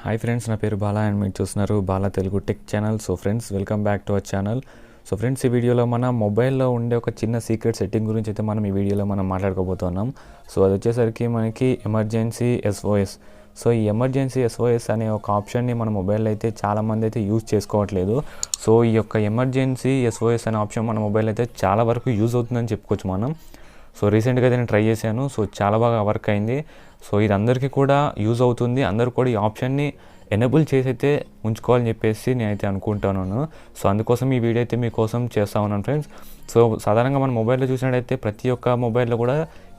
Hi friends, నా పేరు Bala and మీరు చూస్తున్నారు Bala Telugu tech channel. So friends, welcome back to our channel. So friends, ఈ వీడియోలో మన మొబైల్లో ఉండే ఒక చిన్న సీక్రెట్ సెట్టింగ్ గురించి అయితే మనం ఈ వీడియోలో మాట్లాడుకోబోతున్నాం. సో అది వచ్చేసరికి మనకి ఎమర్జెన్సీ SOS. సో ఈ ఎమర్జెన్సీ SOS అనే ఒక ఆప్షన్ని మన మొబైల్లో అయితే చాలామంది అయితే యూజ్ చేసుకోవట్లేదు. సో ఈ యొక్క ఎమర్జెన్సీ SOS అనే ఆప్షన్ మన మొబైల్ అయితే చాలా వరకు యూజ్ అవుతుందని చెప్పుకోవచ్చు మనం. సో రీసెంట్గా అయితే నేను ట్రై చేశాను. సో చాలా బాగా వర్క్ అయింది. సో ఇది అందరికీ కూడా యూజ్ అవుతుంది. అందరూ కూడా ఈ ఆప్షన్ని ఎనేబుల్ చేసి అయితే ఉంచుకోవాలని చెప్పేసి నేనైతే అనుకుంటున్నాను. సో అందుకోసం ఈ వీడియో అయితే మీకోసం చేస్తా ఉన్నాను ఫ్రెండ్స్. సో సాధారణంగా మన మొబైల్లో చూసినట్టయితే ప్రతి ఒక్క మొబైల్లో కూడా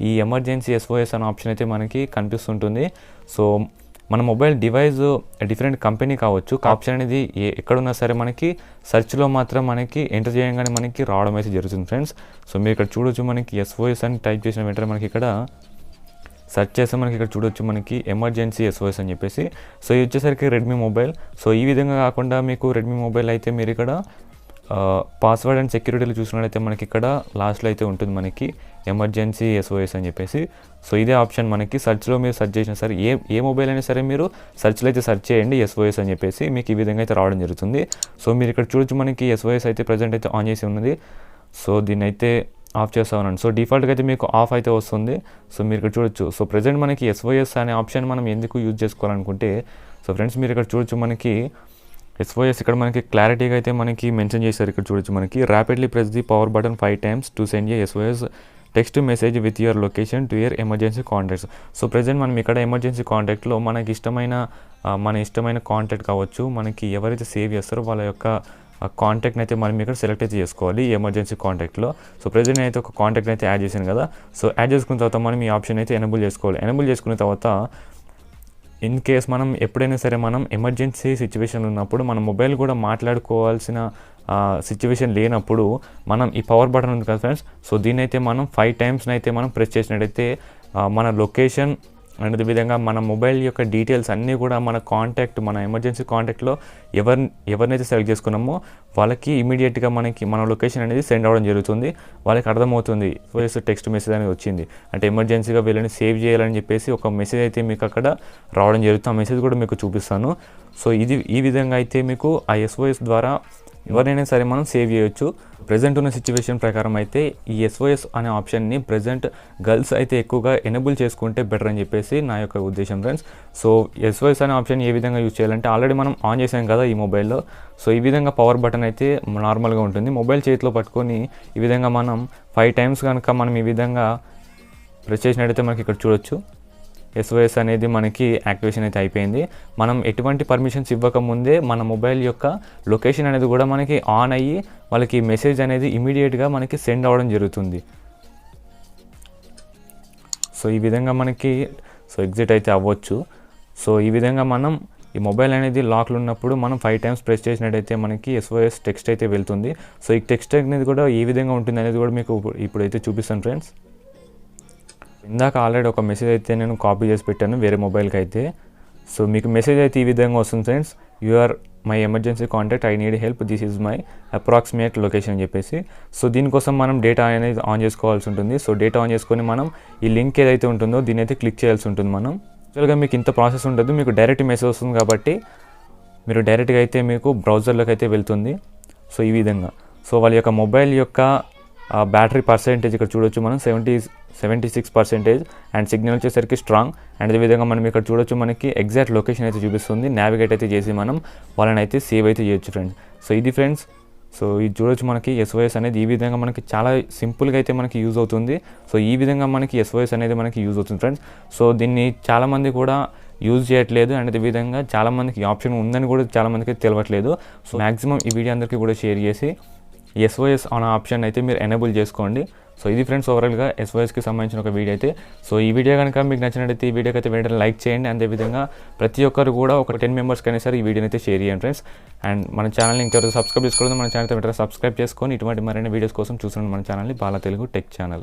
ఈ ఎమర్జెన్సీ SOS అనే ఆప్షన్ అయితే మనకి కనిపిస్తుంటుంది. సో మన మొబైల్ డివైస్ డిఫరెంట్ కంపెనీ కావచ్చు, ఆప్షన్ అనేది ఎక్కడున్నా సరే మనకి సెర్చ్లో మాత్రం మనకి ఎంటర్ చేయగానే మనకి రావడం అయితే జరుగుతుంది ఫ్రెండ్స్. సో మీరు ఇక్కడ చూడొచ్చు, మనకి SOS అని టైప్ చేసిన వెంటనే మనకి ఇక్కడ సెర్చ్ చేస్తే మనకి ఇక్కడ చూడొచ్చు మనకి ఎమర్జెన్సీ SOS అని చెప్పేసి. సో ఇది వచ్చేసరికి రెడ్మీ మొబైల్. సో ఈ విధంగా కాకుండా మీకు రెడ్మీ మొబైల్ అయితే మీరు ఇక్కడ పాస్వర్డ్ అండ్ సెక్యూరిటీలు చూసినట్లయితే మనకి ఇక్కడ లాస్ట్లో అయితే ఉంటుంది మనకి ఎమర్జెన్సీ SOS అని చెప్పేసి. సో ఇదే ఆప్షన్ మనకి సెర్చ్లో మీరు సెర్చ్ చేసినా సరే ఏ మొబైల్ అయినా సరే మీరు సెర్చ్లో అయితే సెర్చ్ చేయండి SOS అని చెప్పేసి, మీకు ఈ విధంగా అయితే రావడం జరుగుతుంది. సో మీరు ఇక్కడ చూడొచ్చు మనకి SOS అయితే ప్రజెంట్ అయితే ఆన్ చేసి ఉన్నది. సో దీన్ని అయితే ఆఫ్ చేస్తా ఉన్నాను. సో డిఫాల్ట్గా అయితే మీకు ఆఫ్ అయితే వస్తుంది. సో మీరు ఇక్కడ చూడొచ్చు. సో ప్రజెంట్ మనకి SOS అనే ఆప్షన్ మనం ఎందుకు యూజ్ చేసుకోవాలనుకుంటే, సో ఫ్రెండ్స్ మీరు ఇక్కడ చూడొచ్చు మనకి SOS ఇక్కడ మనకి క్లారిటీగా అయితే మనకి మెన్షన్ చేశారు. ఇక్కడ చూడొచ్చు మనకి rapidly press the power button 5 times to send A SOS text message with your location to your emergency contacts. So present మనం ఇక్కడ ఎమర్జెన్సీ కాంటాక్ట్లో మనకి మన ఇష్టమైన కాంటాక్ట్ కావచ్చు, మనకి ఎవరైతే సేవ్ చేస్తారో వాళ్ళ యొక్క కాంటాక్ట్ని అయితే మనం ఇక్కడ సెలెక్ట్ అయితే చేసుకోవాలి ఎమర్జెన్సీ కాంటాక్ట్లో. సో ప్రజెంట్ అయితే ఒక కాంటాక్ట్ని అయితే యాడ్ చేశాను కదా. సో యాడ్ చేసుకున్న తర్వాత మనం ఈ ఆప్షన్ అయితే ఎనేబుల్ చేసుకోవాలి. ఎనేబుల్ చేసుకున్న తర్వాత ఇన్ కేస్ మనం ఎప్పుడైనా సరే మనం ఎమర్జెన్సీ సిచ్యువేషన్లో ఉన్నప్పుడు మన మొబైల్ కూడా మాట్లాడుకోవాల్సిన సిచ్యువేషన్ లేనప్పుడు మనం ఈ పవర్ బటన్ ఉంది కదా ఫ్రెండ్స్. సో దీన్ని అయితే మనం 5 times అయితే మనం ప్రెస్ చేసినట్టయితే మన లొకేషన్ అండ్ అదేవిధంగా మన మొబైల్ యొక్క డీటెయిల్స్ అన్నీ కూడా మన ఎమర్జెన్సీ కాంటాక్ట్లో ఎవరినైతే సెలెక్ట్ చేసుకున్నామో వాళ్ళకి ఇమీడియట్గా మన లొకేషన్ అనేది సెండ్ అవ్వడం జరుగుతుంది. వాళ్ళకి అర్థమవుతుంది SOS టెక్స్ట్ మెసేజ్ అనేది వచ్చింది అంటే ఎమర్జెన్సీగా వీళ్ళని సేవ్ చేయాలని చెప్పేసి ఒక మెసేజ్ అయితే మీకు అక్కడ రావడం జరుగుతుంది. ఆ మెసేజ్ కూడా మీకు చూపిస్తాను. సో ఈ విధంగా అయితే మీకు ఆ SOS ద్వారా ఎవరైనా సరే మనం సేవ్ చేయొచ్చు. ప్రజెంట్ ఉన్న సిచ్యువేషన్ ప్రకారం అయితే ఈ SOS అనే ఆప్షన్ని ప్రజెంట్ గర్ల్స్ అయితే ఎక్కువగా ఎనేబుల్ చేసుకుంటే బెటర్ అని చెప్పేసి నా యొక్క ఉద్దేశం ఫ్రెండ్స్. సో SOS అనే ఆప్షన్ ఏ విధంగా యూజ్ చేయాలంటే ఆల్రెడీ మనం ఆన్ చేసాం కదా ఈ మొబైల్లో. సో ఈ విధంగా పవర్ బటన్ అయితే నార్మల్గా ఉంటుంది. మొబైల్ చేతిలో పట్టుకొని ఈ విధంగా మనం 5 times కనుక మనం ఈ విధంగా ప్రెస్ చేసినట్టయితే మనకి ఇక్కడ చూడొచ్చు SOS అనేది మనకి యాక్టివేషన్ అయితే అయిపోయింది. మనం ఎటువంటి పర్మిషన్స్ ఇవ్వకముందే మన మొబైల్ యొక్క లొకేషన్ అనేది కూడా మనకి ఆన్ అయ్యి వాళ్ళకి మెసేజ్ అనేది ఇమీడియట్గా మనకి సెండ్ అవ్వడం జరుగుతుంది. సో ఈ విధంగా మనకి ఎగ్జిట్ అయితే అవ్వచ్చు. సో ఈ విధంగా మనం ఈ మొబైల్ అనేది లాక్లో ఉన్నప్పుడు మనం 5 times ప్రెస్ చేసినట్టయితే మనకి SOS టెక్స్ట్ అయితే వెళ్తుంది. సో ఈ టెక్స్ట్ అనేది కూడా ఏ విధంగా ఉంటుంది అనేది కూడా మీకు ఇప్పుడైతే చూపిస్తాను ఫ్రెండ్స్. ఇందాక ఆల్రెడీ ఒక మెసేజ్ అయితే నేను కాపీ చేసి పెట్టాను వేరే మొబైల్కి అయితే. సో మీకు మెసేజ్ అయితే ఈ విధంగా వస్తుంది friends. You are my emergency contact, I need help, this is my approximate location అని చెప్పేసి. సో దీనికోసం మనం డేటా అనేది ఆన్ చేసుకోవాల్సి ఉంటుంది. సో డేటా ఆన్ చేసుకొని మనం ఈ లింక్ ఏదైతే ఉంటుందో దీని అయితే క్లిక్ చేయాల్సి ఉంటుంది. మనం యాక్చువల్గా మీకు ఇంత ప్రాసెస్ ఉంటుంది, మీకు డైరెక్ట్ మెసేజ్ వస్తుంది కాబట్టి మీరు డైరెక్ట్గా అయితే మీకు బ్రౌజర్లోకి అయితే వెళ్తుంది. సో ఈ విధంగా సో వాళ్ళ యొక్క మొబైల్ యొక్క బ్యాటరీ పర్సెంటేజ్ ఇక్కడ చూడొచ్చు మనం 76% అండ్ సిగ్నల్ వచ్చేసరికి స్ట్రాంగ్. అండ్ అదేవిధంగా మనం ఇక్కడ చూడొచ్చు మనకి ఎగ్జాక్ట్ లొకేషన్ అయితే చూపిస్తుంది. నావిగేట్ అయితే చేసి మనం వాళ్ళని అయితే సేవ్ అయితే చేయొచ్చు ఫ్రెండ్స్. సో ఇది ఫ్రెండ్స్. సో ఇది చూడొచ్చు మనకి SOS అనేది ఈ విధంగా మనకి చాలా సింపుల్గా అయితే మనకి యూజ్ అవుతుంది. సో ఈ విధంగా మనకి SOS అనేది మనకి యూజ్ అవుతుంది ఫ్రెండ్స్. సో దీన్ని చాలామంది కూడా యూజ్ చేయట్లేదు అండ్ అదేవిధంగా చాలామందికి ఈ ఆప్షన్ ఉందని కూడా చాలామందికి తెలియట్లేదు. సో మ్యాక్సిమం ఈ వీడియో అందరికీ కూడా షేర్ చేసి SOS అనే ఆప్షన్ అయితే మీరు ఎనేబుల్ చేసుకోండి. సో ఇది ఫ్రెండ్స్ ఓవరాల్గా SOSకి సంబంధించిన ఒక వీడియో అయితే. సో ఈ వీడియో కనుక మీకు నచ్చినట్టయితే ఈ వీడియోకి అయితే వెంటనే లైక్ చేయండి. అదేవిధంగా ప్రతి ఒక్కరు కూడా ఒక 10 members కైనా సరే ఈ వీడియోని అయితే షేర్ చేయండి ఫ్రెండ్స్. అండ్ మన ఛానల్ని ఇంకెవరైతే సబ్స్క్రైబ్ చేసుకోవద్దు, మన ఛానల్ వెంటనే సబ్స్క్రైబ్ చేసుకొని ఇటువంటి మరిన్ని వీడియోస్ కోసం చూస్తున్నాను మన ఛానల్ని బాలా తెలుగు టెక్ ఛానల్.